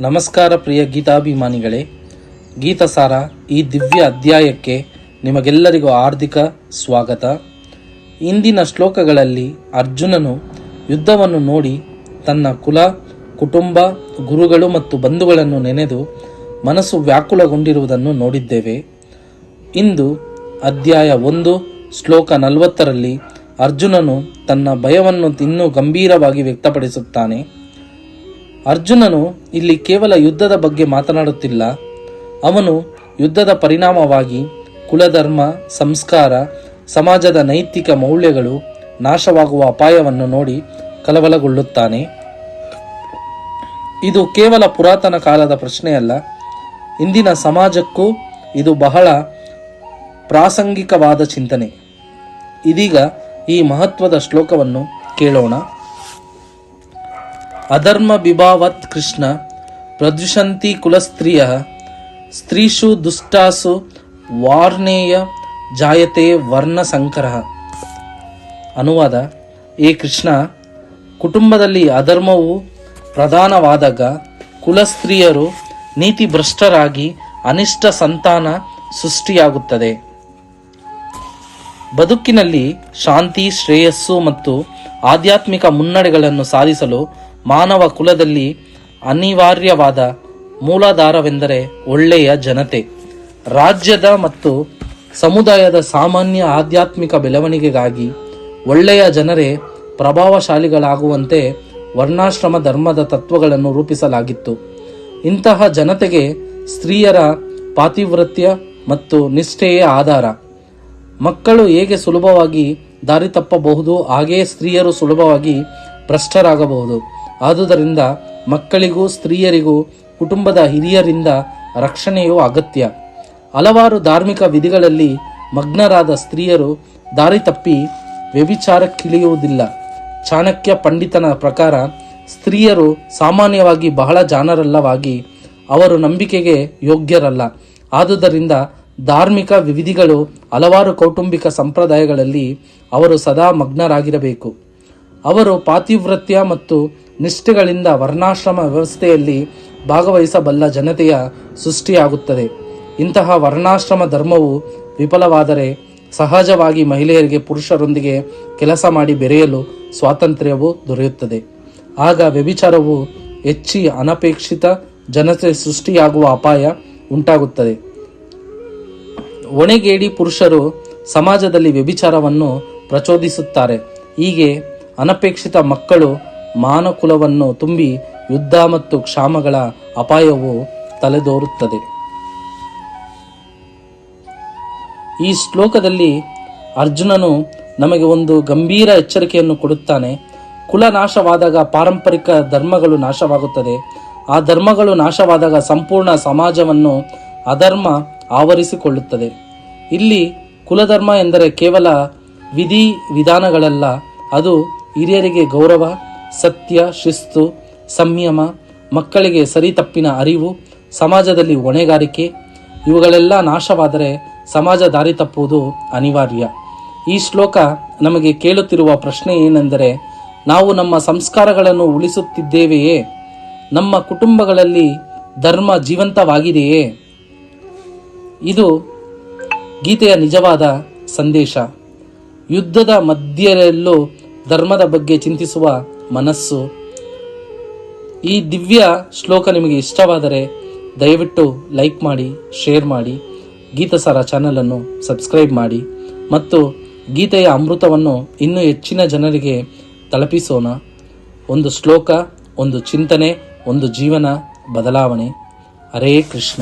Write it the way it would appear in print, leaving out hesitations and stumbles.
ನಮಸ್ಕಾರ ಪ್ರಿಯ ಗೀತಾಭಿಮಾನಿಗಳೇ, ಗೀತಸಾರ ಈ ದಿವ್ಯ ಅಧ್ಯಾಯಕ್ಕೆ ನಿಮಗೆಲ್ಲರಿಗೂ ಹಾರ್ದಿಕ ಸ್ವಾಗತ. ಇಂದಿನ ಶ್ಲೋಕಗಳಲ್ಲಿ ಅರ್ಜುನನು ಯುದ್ಧವನ್ನು ನೋಡಿ ತನ್ನ ಕುಲ, ಕುಟುಂಬ, ಗುರುಗಳು ಮತ್ತು ಬಂಧುಗಳನ್ನು ನೆನೆದು ಮನಸ್ಸು ವ್ಯಾಕುಲಗೊಂಡಿರುವುದನ್ನು ನೋಡಿದ್ದೇವೆ. ಇಂದು ಅಧ್ಯಾಯ 1 ಶ್ಲೋಕ 40ರಲ್ಲಿ ಅರ್ಜುನನು ತನ್ನ ಭಯವನ್ನು ಇನ್ನೂ ಗಂಭೀರವಾಗಿ ವ್ಯಕ್ತಪಡಿಸುತ್ತಾನೆ. ಅರ್ಜುನನು ಇಲ್ಲಿ ಕೇವಲ ಯುದ್ಧದ ಬಗ್ಗೆ ಮಾತನಾಡುತ್ತಿಲ್ಲ. ಅವನು ಯುದ್ಧದ ಪರಿಣಾಮವಾಗಿ ಕುಲಧರ್ಮ, ಸಂಸ್ಕಾರ, ಸಮಾಜದ ನೈತಿಕ ಮೌಲ್ಯಗಳು ನಾಶವಾಗುವ ಅಪಾಯವನ್ನು ನೋಡಿ ಕಳವಳಗೊಳ್ಳುತ್ತಾನೆ. ಇದು ಕೇವಲ ಪುರಾತನ ಕಾಲದ ಪ್ರಶ್ನೆಯಲ್ಲ, ಇಂದಿನ ಸಮಾಜಕ್ಕೂ ಇದು ಬಹಳ ಪ್ರಾಸಂಗಿಕವಾದ ಚಿಂತನೆ. ಇದೀಗ ಈ ಮಹತ್ವದ ಶ್ಲೋಕವನ್ನು ಕೇಳೋಣ. ಅಧರ್ಮ ವಿಭಾವತ್ ಕೃಷ್ಣ ಪ್ರದ್ಯುಷಂತಿ ಕುಲಸ್ತ್ರೀಯ ಸ್ತ್ರೀಷು ದುಷ್ಟಾಸು ವಾರ್ಣೇಯ ಜಾಯತೆ ವರ್ಣ ಸಂಕರ. ಅನುವಾದ: ಏ ಕೃಷ್ಣ, ಕುಟುಂಬದಲ್ಲಿ ಅಧರ್ಮವು ಪ್ರಧಾನವಾದಾಗ ಕುಲಸ್ತ್ರೀಯರು ನೀತಿಭ್ರಷ್ಟರಾಗಿ ಅನಿಷ್ಟ ಸಂತಾನ ಸೃಷ್ಟಿಯಾಗುತ್ತದೆ. ಬದುಕಿನಲ್ಲಿ ಶಾಂತಿ, ಶ್ರೇಯಸ್ಸು ಮತ್ತು ಆಧ್ಯಾತ್ಮಿಕ ಮುನ್ನಡೆಗಳನ್ನು ಸಾಧಿಸಲು ಮಾನವ ಕುಲದಲ್ಲಿ ಅನಿವಾರ್ಯವಾದ ಮೂಲಾಧಾರವೆಂದರೆ ಒಳ್ಳೆಯ ಜನತೆ. ರಾಜ್ಯದ ಮತ್ತು ಸಮುದಾಯದ ಸಾಮಾನ್ಯ ಆಧ್ಯಾತ್ಮಿಕ ಬೆಳವಣಿಗೆಗಾಗಿ ಒಳ್ಳೆಯ ಜನರೇ ಪ್ರಭಾವಶಾಲಿಗಳಾಗುವಂತೆ ವರ್ಣಾಶ್ರಮ ಧರ್ಮದ ತತ್ವಗಳನ್ನು ರೂಪಿಸಲಾಗಿತ್ತು. ಇಂತಹ ಜನತೆಗೆ ಸ್ತ್ರೀಯರ ಪಾತಿವ್ರತ್ಯ ಮತ್ತು ನಿಷ್ಠೆಯೇ ಆಧಾರ. ಮಕ್ಕಳು ಹೇಗೆ ಸುಲಭವಾಗಿ ದಾರಿ ತಪ್ಪಬಹುದು, ಹಾಗೆಯೇ ಸ್ತ್ರೀಯರು ಸುಲಭವಾಗಿ ಭ್ರಷ್ಟರಾಗಬಹುದು. ಆದುದರಿಂದ ಮಕ್ಕಳಿಗೂ ಸ್ತ್ರೀಯರಿಗೂ ಕುಟುಂಬದ ಹಿರಿಯರಿಂದ ರಕ್ಷಣೆಯು ಅಗತ್ಯ. ಹಲವಾರು ಧಾರ್ಮಿಕ ವಿಧಿಗಳಲ್ಲಿ ಮಗ್ನರಾದ ಸ್ತ್ರೀಯರು ದಾರಿ ತಪ್ಪಿ ವ್ಯಭಿಚಾರಕ್ಕಿಳಿಯುವುದಿಲ್ಲ. ಚಾಣಕ್ಯ ಪಂಡಿತನ ಪ್ರಕಾರ ಸ್ತ್ರೀಯರು ಸಾಮಾನ್ಯವಾಗಿ ಬಹಳ ಜಾಣರಲ್ಲವಾಗಿ ಅವರು ನಂಬಿಕೆಗೆ ಯೋಗ್ಯರಲ್ಲ. ಆದುದರಿಂದ ಧಾರ್ಮಿಕ ವಿಧಿಗಳು ಹಲವಾರು ಕೌಟುಂಬಿಕ ಸಂಪ್ರದಾಯಗಳಲ್ಲಿ ಅವರು ಸದಾ ಮಗ್ನರಾಗಿರಬೇಕು. ಅವರು ಪಾತಿವ್ರತ್ಯ ಮತ್ತು ನಿಷ್ಠೆಗಳಿಂದ ವರ್ಣಾಶ್ರಮ ವ್ಯವಸ್ಥೆಯಲ್ಲಿ ಭಾಗವಹಿಸಬಲ್ಲ ಜನತೆಯ ಸೃಷ್ಟಿಯಾಗುತ್ತದೆ. ಇಂತಹ ವರ್ಣಾಶ್ರಮ ಧರ್ಮವು ವಿಫಲವಾದರೆ ಸಹಜವಾಗಿ ಮಹಿಳೆಯರಿಗೆ ಪುರುಷರೊಂದಿಗೆ ಕೆಲಸ ಮಾಡಿ ಬೆರೆಯಲು ಸ್ವಾತಂತ್ರ್ಯವು ದೊರೆಯುತ್ತದೆ. ಆಗ ವ್ಯಭಿಚಾರವು ಹೆಚ್ಚಿ ಅನಪೇಕ್ಷಿತ ಜನತೆ ಸೃಷ್ಟಿಯಾಗುವ ಅಪಾಯ ಉಂಟಾಗುತ್ತದೆ. ಹೊಣೆಗೇಡಿ ಪುರುಷರು ಸಮಾಜದಲ್ಲಿ ವ್ಯಭಿಚಾರವನ್ನು ಪ್ರಚೋದಿಸುತ್ತಾರೆ. ಹೀಗೆ ಅನಪೇಕ್ಷಿತ ಮಕ್ಕಳು ಮಾನಕುಲವನ್ನು ತುಂಬಿ ಯುದ್ಧ ಮತ್ತು ಕ್ಷಾಮಗಳ ಅಪಾಯವು ತಲೆದೋರುತ್ತದೆ. ಈ ಶ್ಲೋಕದಲ್ಲಿ ಅರ್ಜುನನು ನಮಗೆ ಒಂದು ಗಂಭೀರ ಎಚ್ಚರಿಕೆಯನ್ನು ಕೊಡುತ್ತಾನೆ. ಕುಲ ನಾಶವಾದಾಗ ಪಾರಂಪರಿಕ ಧರ್ಮಗಳು ನಾಶವಾಗುತ್ತದೆ. ಆ ಧರ್ಮಗಳು ನಾಶವಾದಾಗ ಸಂಪೂರ್ಣ ಸಮಾಜವನ್ನು ಅಧರ್ಮ ಆವರಿಸಿಕೊಳ್ಳುತ್ತದೆ. ಇಲ್ಲಿ ಕುಲಧರ್ಮ ಎಂದರೆ ಕೇವಲ ವಿಧಿ ವಿಧಾನಗಳಲ್ಲ, ಅದು ಹಿರಿಯರಿಗೆ ಗೌರವ, ಸತ್ಯ, ಶಿಸ್ತು, ಸಂಯಮ, ಮಕ್ಕಳಿಗೆ ಸರಿ ತಪ್ಪಿನ ಅರಿವು, ಸಮಾಜದಲ್ಲಿ ಹೊಣೆಗಾರಿಕೆ. ಇವುಗಳೆಲ್ಲ ನಾಶವಾದರೆ ಸಮಾಜ ದಾರಿ ತಪ್ಪುವುದು ಅನಿವಾರ್ಯ. ಈ ಶ್ಲೋಕ ನಮಗೆ ಕೇಳುತ್ತಿರುವ ಪ್ರಶ್ನೆ ಏನೆಂದರೆ, ನಾವು ನಮ್ಮ ಸಂಸ್ಕಾರಗಳನ್ನು ಉಳಿಸುತ್ತಿದ್ದೇವೆಯೇ? ನಮ್ಮ ಕುಟುಂಬಗಳಲ್ಲಿ ಧರ್ಮ ಜೀವಂತವಾಗಿದೆಯೇ? ಇದು ಗೀತೆಯ ನಿಜವಾದ ಸಂದೇಶ. ಯುದ್ಧದ ಮಧ್ಯದಲ್ಲೂ ಧರ್ಮದ ಬಗ್ಗೆ ಚಿಂತಿಸುವ ಮನಸ್ಸು. ಈ ದಿವ್ಯ ಶ್ಲೋಕ ನಿಮಗೆ ಇಷ್ಟವಾದರೆ ದಯವಿಟ್ಟು ಲೈಕ್ ಮಾಡಿ, ಶೇರ್ ಮಾಡಿ, ಗೀತಸಾರ ಚಾನಲನ್ನು ಸಬ್ಸ್ಕ್ರೈಬ್ ಮಾಡಿ ಮತ್ತು ಗೀತೆಯ ಅಮೃತವನ್ನು ಇನ್ನೂ ಹೆಚ್ಚಿನ ಜನರಿಗೆ ತಲುಪಿಸೋಣ. ಒಂದು ಶ್ಲೋಕ, ಒಂದು ಚಿಂತನೆ, ಒಂದು ಜೀವನ ಬದಲಾವಣೆ. ಹರೇ ಕೃಷ್ಣ.